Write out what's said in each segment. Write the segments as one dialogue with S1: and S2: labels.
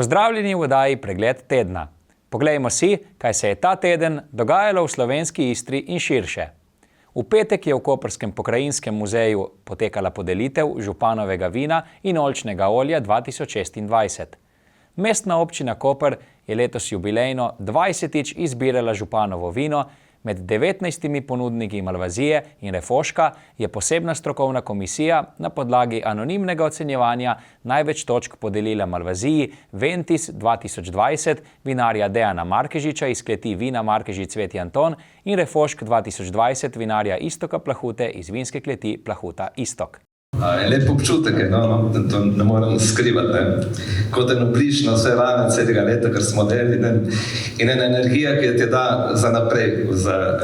S1: Pozdravljeni v oddaji Pregled tedna. Poglejmo si, kaj se je ta teden dogajalo v slovenski Istri in širše. V petek je v Koprskem pokrajinskem muzeju potekala podelitev županovega vina in oljčnega olja 2026. Mestna občina Koper je letos jubilejno 20. izbirala županovo vino. Med 19 ponudniki Malvazije in Refoška je posebna strokovna komisija na podlagi anonimnega ocenjevanja največ točk podelila Malvaziji Ventis 2020 vinarja Dejana Markežiča iz kleti vina Markežič Sveti Anton in Refošk 2020 vinarja Iztoka Plahute iz vinske kleti Plahuta Istok.
S2: Lep občutek je, to ne morem skrivati, kot eno bližno vse rane celega leta, kar smo delili in ena energija, ki ti da za naprej, za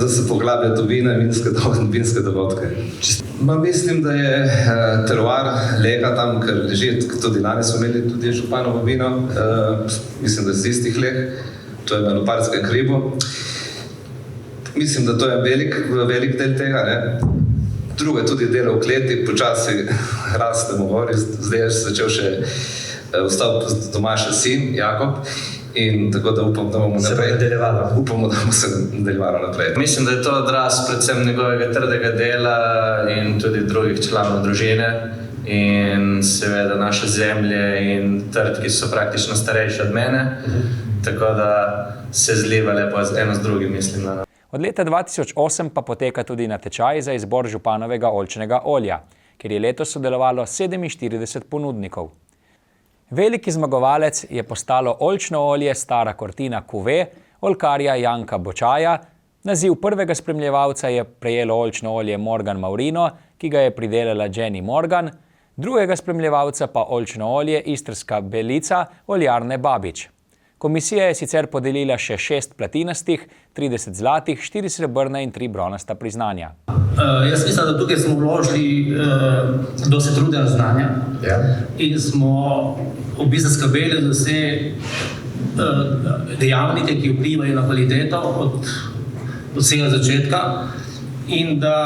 S2: se poglabljati v vina in vinske dogodke. Mislim, da je teroar lega tam, ker leži, tudi danes smo imeli tudi županovo vino, mislim, da z istih leg, to je na Loparskem hribu. Mislim, da to je velik del tega, Drugo je tudi delo v kleti, počasi rastemo gori, zdaj je začel še vstal doma še sin, Jakob, in tako da upam, da bomo se nadaljevalo naprej.
S3: Mislim, da je to odraz predvsem njegovega trdega dela in tudi drugih članov družine in seveda naše zemlje in trd, ki so praktično starejši od mene, tako da se zliva lepo eno z drugim, mislim.
S1: Od leta 2008 pa poteka tudi natečaj za izbor županovega oljčnega olja, kjer je letos sodelovalo 47 ponudnikov. Veliki zmagovalec je postalo oljčno olje Stara Cortina Cuvée oljkarja Janka Bočaja. Naziv prvega spremljevalca je prejelo oljčno olje Morgan Maurino, ki ga je pridelala Jenny Morgan, drugega spremljevalca pa oljčno olje Istrska Belica oljarne Babič. Komisija je sicer podelila še 6 platinastih, 30 zlatih, 4 srebrna in 3 bronasta priznanja.
S4: Jaz mislim, da tukaj smo vložili dosti truda znanja in smo v bistvu skrbeli za vse dejavnike, ki vplivajo na kvaliteto od vsega začetka in da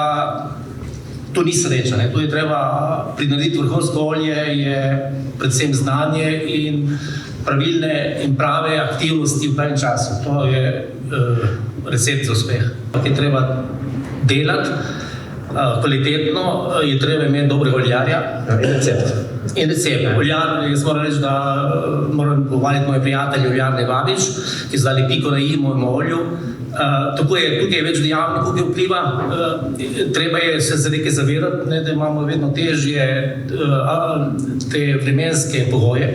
S4: to ni sreča. To je treba prinuditi vrhunsko olje, je predvsem znanje in pravilne in prave aktivnosti v pravem času. To je recept za uspeh. Je treba delati kvalitetno, je treba imeti dobrega oljarja. In recept. Oljar, jaz moram reči, da moram pohvaliti moje prijatelje oljarne Babič, ki so dali piko na i mojemu olju. Tukaj je več dejavnikov, ki vpliva. Treba je se za nekaj zavedati, da imamo vedno težje te vremenske pogoje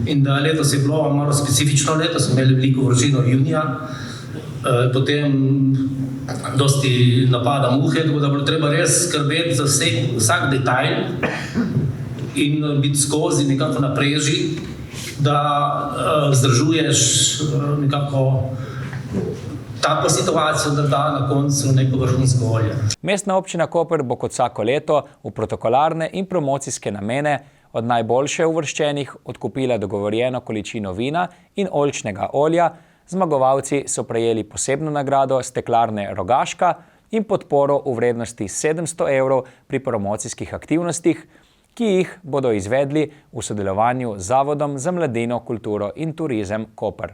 S4: in da letos je bilo malo specifično leto, smo imeli veliko vročino junija, potem dosti napada muhe, tako da bilo treba res skrbeti za vsak detajl in biti skozi nekako na preži, da vzdržuješ nekako tako situacijo, da da na koncu neko vrhunsko olje.
S1: Mestna občina Koper bo kot vsako leto v protokolarne in promocijske namene od najboljše uvrščenih odkupila dogovorjeno količino vina in oljčnega olja. Zmagovalci so prejeli posebno nagrado steklarne Rogaška in podporo v vrednosti 700 evrov pri promocijskih aktivnostih, ki jih bodo izvedli v sodelovanju z Zavodom za mladino, kulturo in turizem Koper.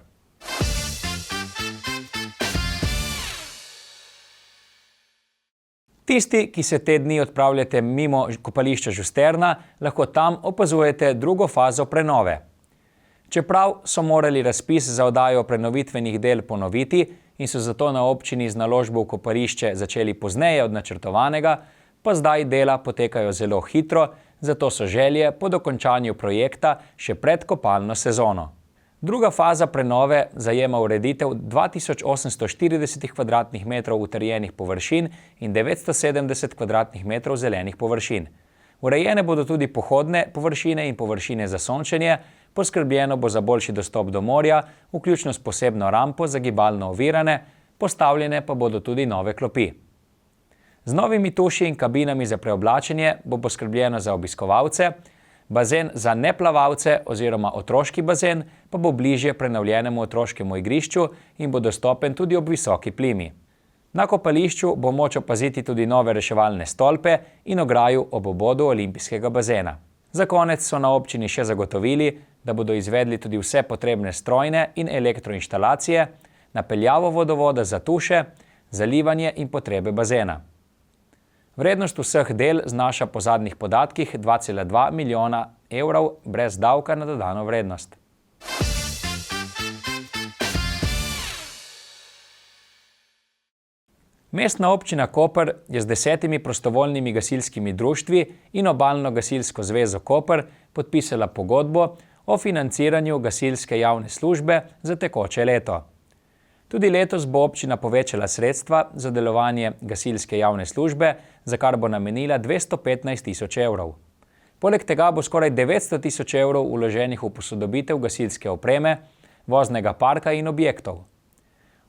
S1: Tisti, ki se te dni odpravljate mimo kopališča Žusterna, lahko tam opazujete drugo fazo prenove. Čeprav so morali razpis za oddajo prenovitvenih del ponoviti in so zato na občini z naložbo v kopališče začeli pozneje od načrtovanega, pa zdaj dela potekajo zelo hitro, zato so želje po dokončanju projekta še pred kopalno sezono. Druga faza prenove zajema ureditev 2840 kvadratnih metrov utrjenih površin in 970 kvadratnih metrov zelenih površin. Urejene bodo tudi pohodne površine in površine za sončenje, poskrbljeno bo za boljši dostop do morja, vključno s posebno rampo za gibalno ovirane, postavljene pa bodo tudi nove klopi. Z novimi tuši in kabinami za preoblačenje bo poskrbljeno za obiskovalce, bazen za neplavalce oziroma otroški bazen pa bo bližje prenovljenemu otroškemu igrišču in bo dostopen tudi ob visoki plimi. Na kopališču bo moč opaziti tudi nove reševalne stolpe in ograjo ob obodu olimpijskega bazena. Za konec so na občini še zagotovili, da bodo izvedli tudi vse potrebne strojne in elektroinštalacije, napeljavo vodovoda za tuše, zalivanje in potrebe bazena. Vrednost vseh del znaša po zadnjih podatkih 2,2 milijona evrov brez davka na dodano vrednost. Mestna občina Koper je z 10 prostovoljnimi gasilskimi društvi in Obalno gasilsko zvezo Koper podpisala pogodbo o financiranju gasilske javne službe za tekoče leto. Tudi letos bo občina povečala sredstva za delovanje gasilske javne službe, za kar bo namenila 215 tisoč evrov. Poleg tega bo skoraj 900 tisoč evrov vloženih v posodobitev gasilske opreme, voznega parka in objektov.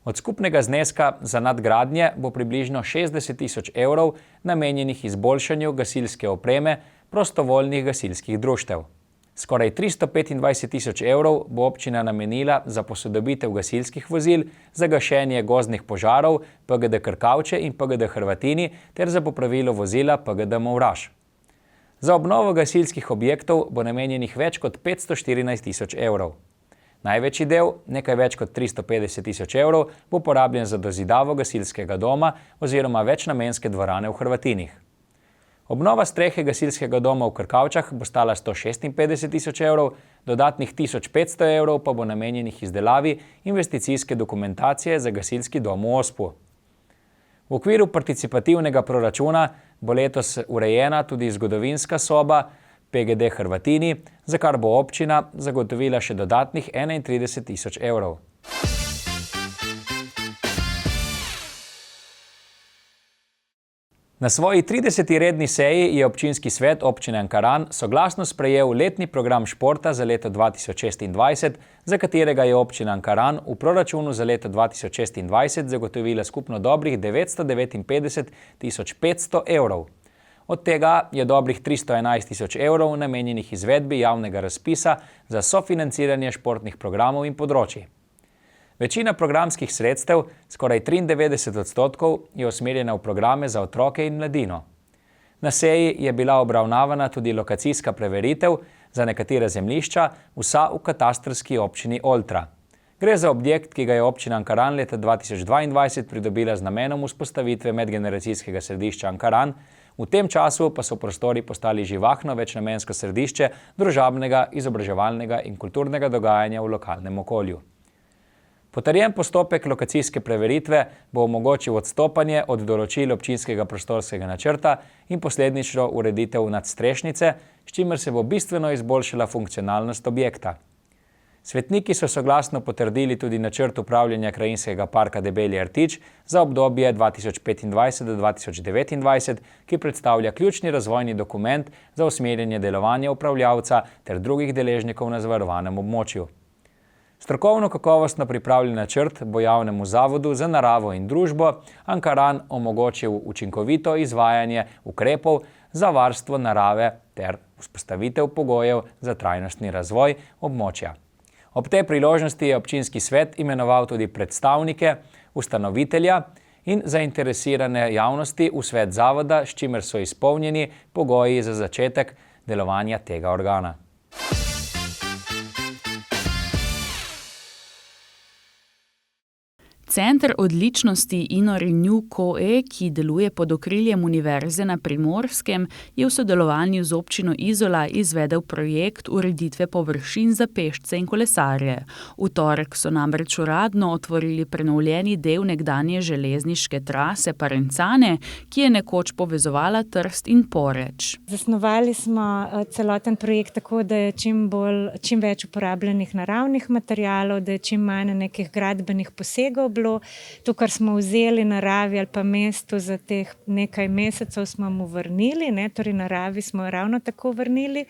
S1: Od skupnega zneska za nadgradnje bo približno 60 tisoč evrov namenjenih izboljšanju gasilske opreme prostovoljnih gasilskih društev. Skoraj 325 tisoč evrov bo občina namenila za posodobitev gasilskih vozil, za gašenje gozdnih požarov PGD Krkavče in PGD Hrvatini ter za popravilo vozila PGD Movraž. Za obnovo gasilskih objektov bo namenjenih več kot 514 tisoč evrov. Največji del, nekaj več kot 350 tisoč evrov, bo porabljen za dozidavo gasilskega doma oziroma večnamenske dvorane v Hrvatinih. Obnova strehe gasilskega doma v Krkavčah bo stala 156 tisoč evrov, dodatnih 1500 evrov pa bo namenjenih izdelavi investicijske dokumentacije za gasilski dom v Ospu. V okviru participativnega proračuna bo letos urejena tudi zgodovinska soba PGD Hrvatini, za kar bo občina zagotovila še dodatnih 31 tisoč evrov. Na svoji 30. redni seji je občinski svet občine Ankaran soglasno sprejel letni program športa za leto 2026, za katerega je občina Ankaran v proračunu za leto 2026 zagotovila skupno dobrih 959 500 evrov. Od tega je dobrih 311 tisoč evrov namenjenih izvedbi javnega razpisa za sofinanciranje športnih programov in področij. Večina programskih sredstev, skoraj 93%, je usmerjena v programe za otroke in mladino. Na seji je bila obravnavana tudi lokacijska preveritev za nekatera zemljišča, vsa v katastrski občini Oltra. Gre za objekt, ki ga je občina Ankaran leta 2022 pridobila z namenom vzpostavitve medgeneracijskega središča Ankaran, v tem času pa so prostori postali živahno večnamensko središče družabnega, izobraževalnega in kulturnega dogajanja v lokalnem okolju. Potrjen postopek lokacijske preveritve bo omogočil odstopanje od določil občinskega prostorskega načrta in posledično ureditev nadstrešnice, s čimer se bo bistveno izboljšala funkcionalnost objekta. Svetniki so soglasno potrdili tudi načrt upravljanja krajinskega parka Debelji rtič za obdobje 2025 do 2029, ki predstavlja ključni razvojni dokument za usmerjanje delovanja upravljavca ter drugih deležnikov na zavarovanem območju. Strokovno kakovostno pripravljen načrt bo javnemu zavodu za naravo in družbo Ankaran omogočil učinkovito izvajanje ukrepov za varstvo narave ter vzpostavitev pogojev za trajnostni razvoj območja. Ob tej priložnosti je občinski svet imenoval tudi predstavnike ustanovitelja in zainteresirane javnosti v svet zavoda, s čimer so izpolnjeni pogoji za začetek delovanja tega organa.
S5: Center odličnosti InnoRenew COE, ki deluje pod okriljem Univerze na Primorskem, je v sodelovanju z občino Izola izvedel projekt ureditve površin za pešce in kolesarje. V torek so namreč uradno otvorili prenovljeni del nekdanje železniške trase Parencane, ki je nekoč povezovala Trst in Poreč.
S6: Zasnovali smo celoten projekt tako, da je čim več uporabljenih naravnih materialov, da je čim manj nekih gradbenih posegov bilo. To, kar smo vzeli naravi ali pa mestu za teh nekaj mesecev, smo mu vrnili, torej naravi smo ravno tako vrnili,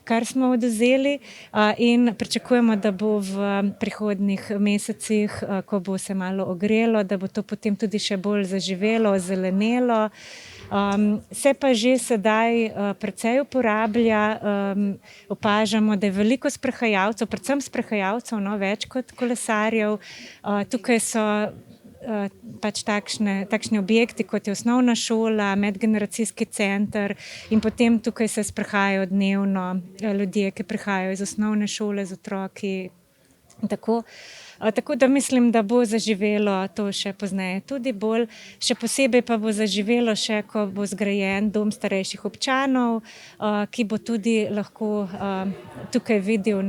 S6: kar smo odvzeli, in pričakujemo, da bo v prihodnjih mesecih, ko bo se malo ogrelo, da bo to potem tudi še bolj zaživelo, ozelenelo. Se pa že sedaj precej uporablja, opažamo, da je veliko sprehajalcev, predvsem sprehajalcev, več kot kolesarjev. Tukaj so pač takšni objekti, kot je osnovna šola, medgeneracijski center in potem tukaj se sprehajajo dnevno ljudje, ki prihajajo iz osnovne šole z otroki. Tako da mislim, da bo zaživelo to še pozneje tudi bolj. Še posebej pa bo zaživelo še, ko bo zgrajen dom starejših občanov, ki bo tudi lahko tukaj videl,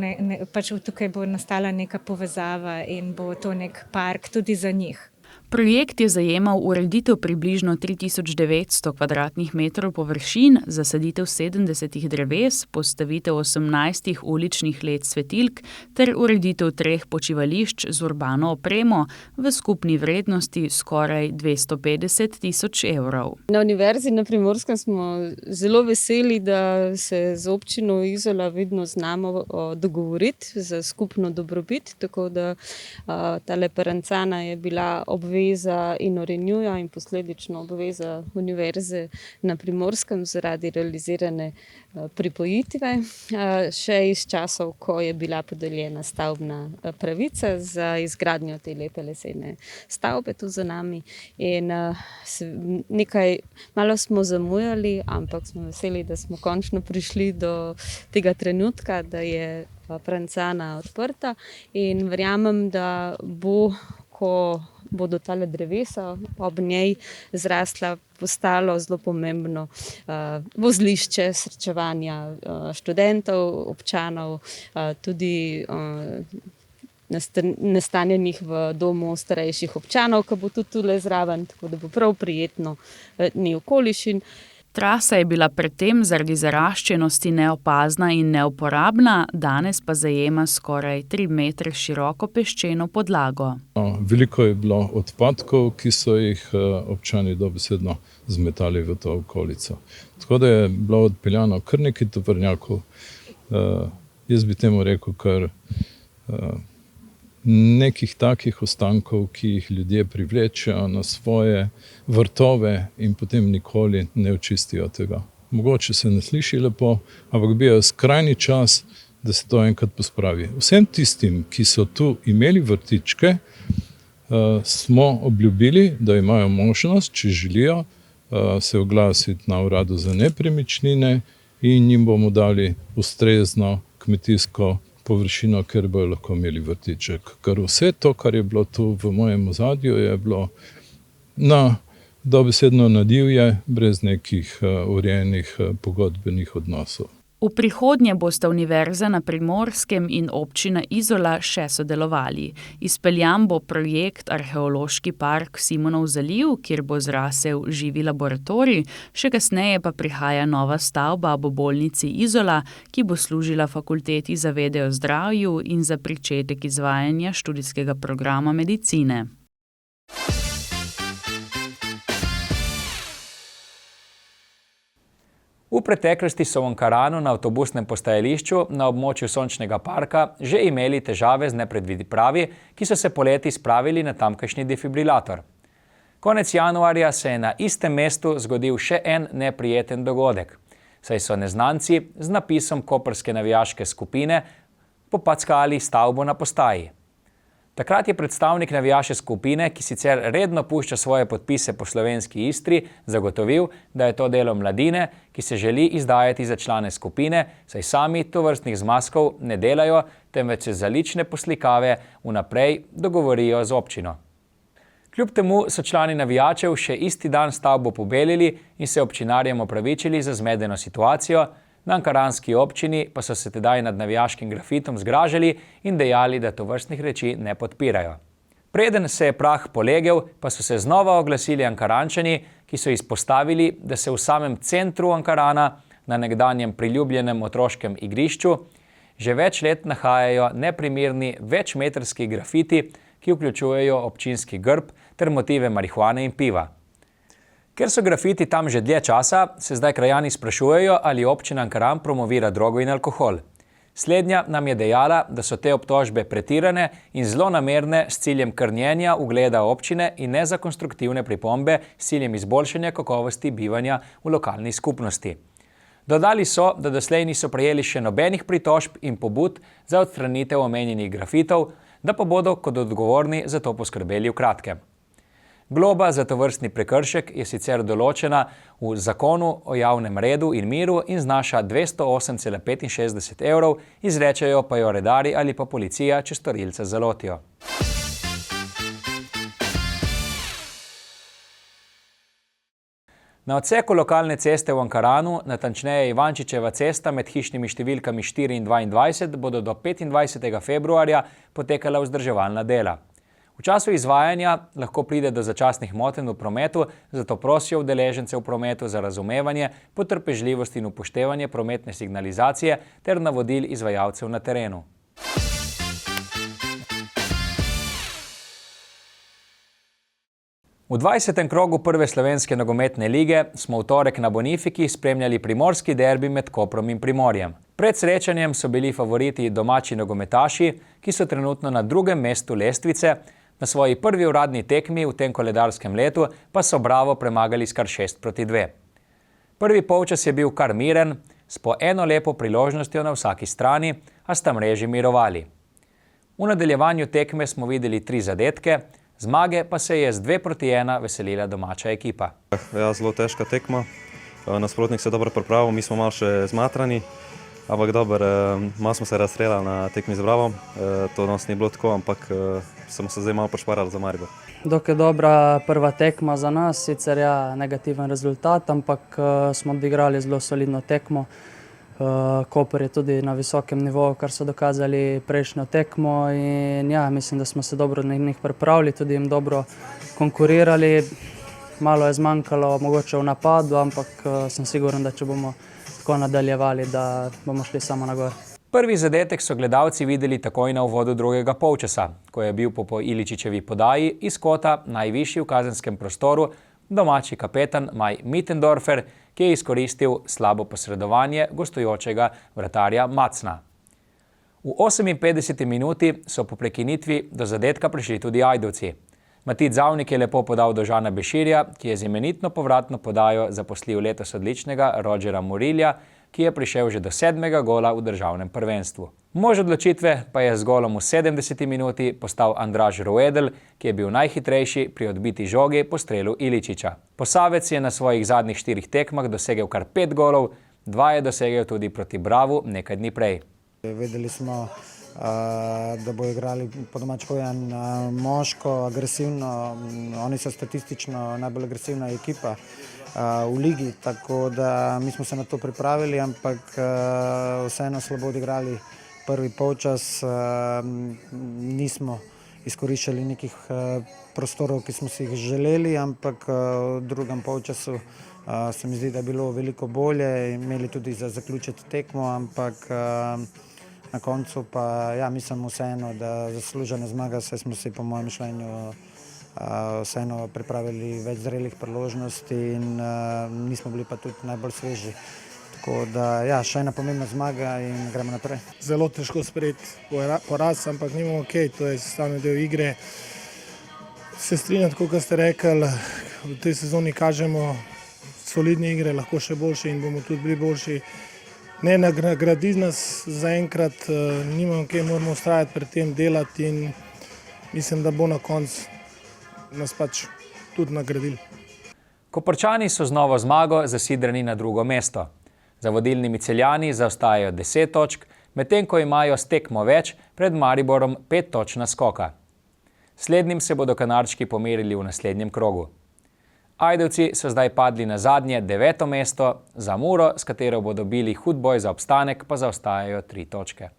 S6: pač tukaj bo nastala neka povezava in bo to nek park tudi za njih.
S5: Projekt je zajemal ureditev približno 3900 kvadratnih metrov površin, zasaditev 70 dreves, postavitev 18 uličnih LED svetilk ter ureditev 3 počivališč z urbano opremo v skupni vrednosti skoraj 250 000 evrov.
S7: Na Univerzi na Primorskem smo zelo veseli, da se z občino Izola vedno znamo dogovoriti za skupno dobrobit, tako da tale Parancana je bila obveza InnoRenewja in posledično obveza Univerze na Primorskem zaradi realizirane pripojitve, še iz časov, ko je bila podeljena stavbna pravica za izgradnjo te lepe lesene stavbe tu za nami. In malo smo zamujali, ampak smo veseli, da smo končno prišli do tega trenutka, da je Parancana odprta in verjamem, da bo, ko bodo tale drevesa ob njej zrasla, postalo zelo pomembno vozlišče srečevanja študentov, občanov, tudi nastanjenih v domu starejših občanov, ki bo tudi tule zraven, tako da bo prav prijetno ni okolišin.
S5: Trasa je bila predtem zaradi zaraščenosti neopazna in neuporabna, danes pa zajema skoraj 3 metre široko peščeno podlago.
S8: Veliko je bilo odpadkov, ki so jih občani dobesedno zmetali v to okolico. Tako da je bilo odpeljano kar nekaj tovornjakov. Jaz bi temu rekel kar nekih takih ostankov, ki jih ljudje privlečejo na svoje vrtove in potem nikoli ne očistijo tega. Mogoče se ne sliši lepo, ampak bi je skrajni čas, da se to enkrat pospravi. Vsem tistim, ki so tu imeli vrtičke, smo obljubili, da imajo možnost, če želijo, se oglasiti na uradu za nepremičnine in jim bomo dali ustrezno kmetijsko površino, ker bojo lahko imeli vrtiček. Ker vse to, kar je bilo tu v mojem ozadju, je bilo dobesedno na divje, brez nekih urejenih pogodbenih odnosov.
S5: V prihodnje bosta Univerza na Primorskem in občina Izola še sodelovali. Izpeljan bo projekt Arheološki park Simonov zaliv, kjer bo zrasel živi laboratorij, še kasneje pa prihaja nova stavba ob bolnici Izola, ki bo služila fakulteti za vede o zdravju in za pričetek izvajanja študijskega programa medicine.
S1: V preteklosti so v Ankaranu na avtobusnem postajališču na območju Sončnega parka že imeli težave z nepredvidipravi, ki so se poleti spravili na tamkajšnji defibrilator. Konec januarja se je na istem mestu zgodil še en neprijeten dogodek, saj so neznanci z napisom koprske navijaške skupine popackali stavbo na postaji. Takrat je predstavnik navijaške skupine, ki sicer redno pušča svoje podpise po slovenski Istri, zagotovil, da je to delo mladine, ki se želi izdajati za člane skupine, saj sami tovrstnih zmazkov ne delajo, temveč se za lične poslikave vnaprej dogovorijo z občino. Kljub temu so člani navijačev še isti dan stavbo pobelili in se občinarjem opravičili za zmedeno situacijo, na ankaranski občini pa so se tedaj nad navijaškim grafitom zgražali in dejali, da tovrstnih reči ne podpirajo. Preden se je prah polegel, pa so se znova oglasili Ankarančani, ki so izpostavili, da se v samem centru Ankarana, na nekdanjem priljubljenem otroškem igrišču, že več let nahajajo neprimerni večmetrski grafiti, ki vključujejo občinski grb ter motive marihuane in piva. Ker so grafiti tam že dlje časa, se zdaj krajani sprašujejo, ali občina Ankaran promovira drogo in alkohol. Slednja nam je dejala, da so te obtožbe pretirane in zlonamerne s ciljem krnjenja ugleda občine in ne za konstruktivne pripombe s ciljem izboljšanja kakovosti bivanja v lokalni skupnosti. Dodali so, da doslej niso prejeli še nobenih pritožb in pobud za odstranitev omenjenih grafitov, da pa bodo kot odgovorni za to poskrbeli v kratkem. Globa za tovrstni prekršek je sicer določena v zakonu o javnem redu in miru in znaša 208,65 evrov, izrečejo pa jo redarji ali pa policija, če storilca zalotijo. Na odseku lokalne ceste v Ankaranu, natančneje Ivančičeva cesta med hišnimi številkami 4 in 22, bodo do 25. februarja potekala vzdrževalna dela. V času izvajanja lahko pride do začasnih motenj v prometu, zato prosijo udeležence v prometu za razumevanje, potrpežljivost in upoštevanje prometne signalizacije ter navodil izvajalcev na terenu. V 20. krogu prve slovenske nogometne lige smo v torek na Bonifiki spremljali primorski derbi med Koprom in Primorjem. Pred srečanjem so bili favoriti domači nogometaši, ki so trenutno na drugem mestu lestvice, na svoji prvi uradni tekmi v tem koledarskem letu pa so Bravo premagali s kar 6-2. Prvi polčas je bil kar miren, s po eno lepo priložnostjo na vsaki strani, a sta mreži mirovali. V nadaljevanju tekme smo videli 3 zadetke, zmage pa se je z 2-1 veselila domača ekipa.
S9: Ja, zelo težka tekma. Nasprotnik se dobro pripravil, mi smo malo še zmatrani, ampak malo smo se razstrelali na tekmi z Bravom. To nas ni bilo tako, ampak smo se zdaj malo pošparali za Maribor.
S10: Dokaj dobra prva tekma za nas, sicer negativen rezultat, ampak smo odigrali zelo solidno tekmo. Koper je tudi na visokem nivoju, kar so dokazali prejšnjo tekmo in mislim, da smo se dobro na njih pripravili, tudi jim dobro konkurirali. Malo je zmanjkalo mogoče v napadu, ampak sem siguren, da če bomo tako nadaljevali, da bomo šli samo na gor.
S1: Prvi zadetek so gledalci videli takoj na uvodu drugega polčasa, ko je bil po Iličičevi podaji iz kota najvišji v kazenskem prostoru domači kapetan Maj Mittendorfer, ki je izkoristil slabo posredovanje gostujočega vratarja Macna. V 58. minuti so po prekinitvi do zadetka prišli tudi Ajdovci. Matic Zavnik je lepo podal do Žana Beširja, ki je z imenitno povratno podajo zaposlil letos odličnega Rodgera Murilja, ki je prišel že do 7. gola v državnem prvenstvu. Mož odločitve pa je z golom v 70. minuti postal Andraž Ruedel, ki je bil najhitrejši pri odbiti žogi po strelu Iličiča. Posavec je na svojih zadnjih 4 tekmah dosegel kar 5 golov, 2 je dosegel tudi proti Bravu nekaj dni prej.
S11: Vedeli smo, da bo igrali po domač povedano moško, agresivno. Oni so statistično najbolj agresivna ekipa v ligi, tako da mi smo se na to pripravili, ampak vseeno slabo odigrali prvi polčas. Nismo izkoriščali nekih prostorov, ki smo si jih želeli, ampak v drugem polčasu se mi zdi, da je bilo veliko bolje. Imeli tudi za zaključiti tekmo, ampak na koncu pa mislim vseeno, da zaslužena zmaga, saj smo si po mojem mišljenju vseeno pripravili več zrelih priložnosti in nismo bili pa tudi najbolj sveži. Tako da še ena pomembna zmaga in gremo naprej.
S12: Zelo težko sprejeti poraz, ampak nimamo okej, to je sestavni del igre. Se strinjam, tako kot ste rekli, v tej sezoni kažemo solidne igre, lahko še boljše in bomo tudi bili boljši. Ne nagradi nas zaenkrat, nimamo okej, moramo vztrajati pri tem, delati in mislim, da bo na koncu nas pač tudi nagradili.
S1: Koprčani so z novo zmago zasidrani na drugo mesto. Za vodilnimi Celjani zaostajajo 10 točk, medtem ko imajo s tekmo več pred Mariborom 5 točk naskoka. Slednjim se bodo Kanarčki pomerili v naslednjem krogu. Ajdovci so zdaj padli na zadnje 9. mesto, za Muro, s katero bodo bili hud boj za obstanek, pa zaostajajo 3 točke.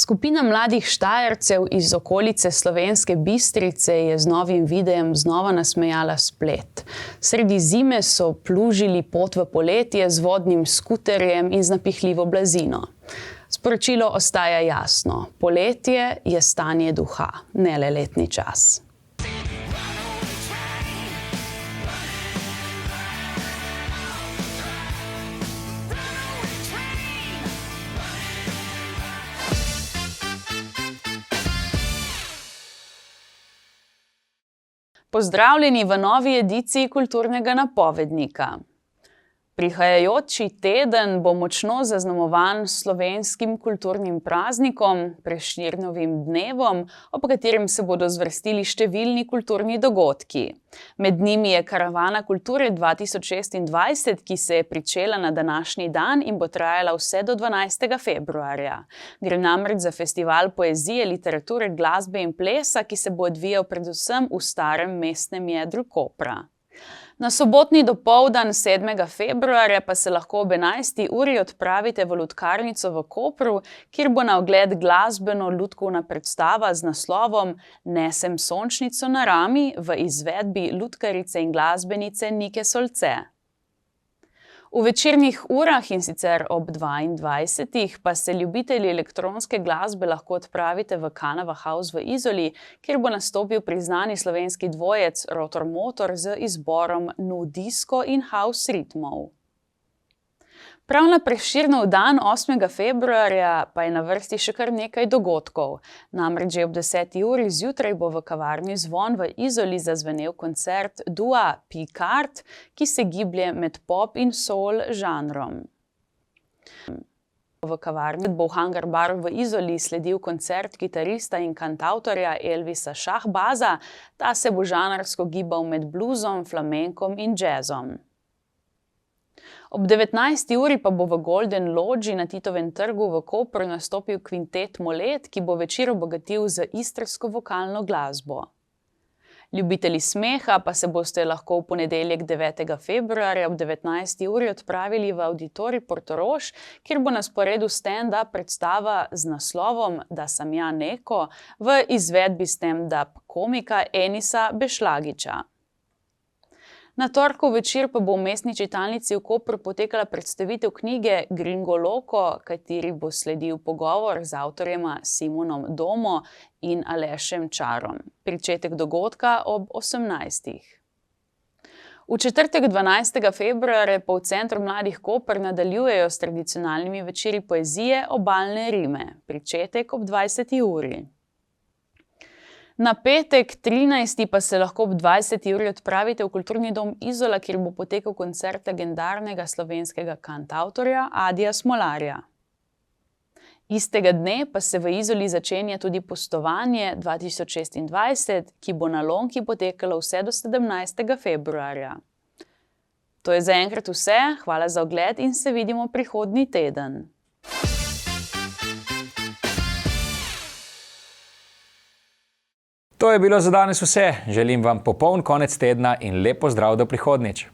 S5: Skupina mladih Štajercev iz okolice Slovenske Bistrice je z novim videjem znova nasmejala splet. Sredi zime so plužili pot v poletje z vodnim skuterjem in z napihljivo blazino. Sporočilo ostaja jasno. Poletje je stanje duha, ne le letni čas. Pozdravljeni v novi ediciji Kulturnega napovednika. Prihajajoči teden bo močno zaznamovan s slovenskim kulturnim praznikom, Prešernovim dnevom, ob katerem se bodo zvrstili številni kulturni dogodki. Med njimi je Karavana kulture 2026, ki se je pričela na današnji dan in bo trajala vse do 12. februarja. Gre namreč za festival poezije, literature, glasbe in plesa, ki se bo odvijal predvsem v starem mestnem jedru Kopra. Na sobotni dopoldan 7. februarja pa se lahko ob 11. uri odpravite v Lutkarnico v Kopru, kjer bo na ogled glasbeno-lutkovna predstava z naslovom Nesem sončnico na rami v izvedbi lutkarice in glasbenice Nike Solce. V večernih urah, in sicer ob 22. pa se ljubitelji elektronske glasbe lahko odpravite v Canava House v Izoli, kjer bo nastopil priznani slovenski dvojec Rotor Motor z izborom nu disco in house ritmov. Prav na Prešernov dan 8. februarja pa je na vrsti še kar nekaj dogodkov. Namreč že ob 10. uri zjutraj bo v kavarni Zvon v Izoli zazvenel koncert dua Picard, ki se giblje med pop in soul žanrom. V kavarni bo v Hangar Baru v Izoli sledil koncert kitarista in kantavtorja Elvisa Šahbaza. Ta se bo žanrsko gibal med bluzom, flamenkom in jazzom. Ob 19. uri pa bo v Golden Lodži na Titovem trgu v Kopru nastopil kvintet Molet, ki bo večer obogatil z istrsko vokalno glasbo. Ljubitelji smeha pa se boste lahko v ponedeljek 9. februarja ob 19. uri odpravili v Auditorij Portorož, kjer bo na sporedu stand-up predstava z naslovom Da sam ja neko v izvedbi stand-up komika Enisa Bešlagića. Na torkov večer pa bo v mestni čitalnici v Kopru potekala predstavitev knjige Gringo Loco, kateri bo sledil pogovor z avtorjema Simonom Domo in Alešem Čarom. Pričetek dogodka ob 18. V četrtek 12. februarja pa v Centru mladih Koper nadaljujejo s tradicionalnimi večeri poezije Obalne rime. Pričetek ob 20. uri. Na petek 13. pa se lahko ob 20. uri odpravite v Kulturni dom Izola, kjer bo potekal koncert legendarnega slovenskega kantavtorja Adija Smolarja. Istega dne pa se v Izoli začenja tudi Pustovanje 2026, ki bo na Lonki potekalo vse do 17. februarja. To je zaenkrat vse, hvala za ogled in se vidimo prihodnji teden.
S1: To je bilo za danes vse. Želim vam popoln konec tedna in lep pozdrav do prihodnjič.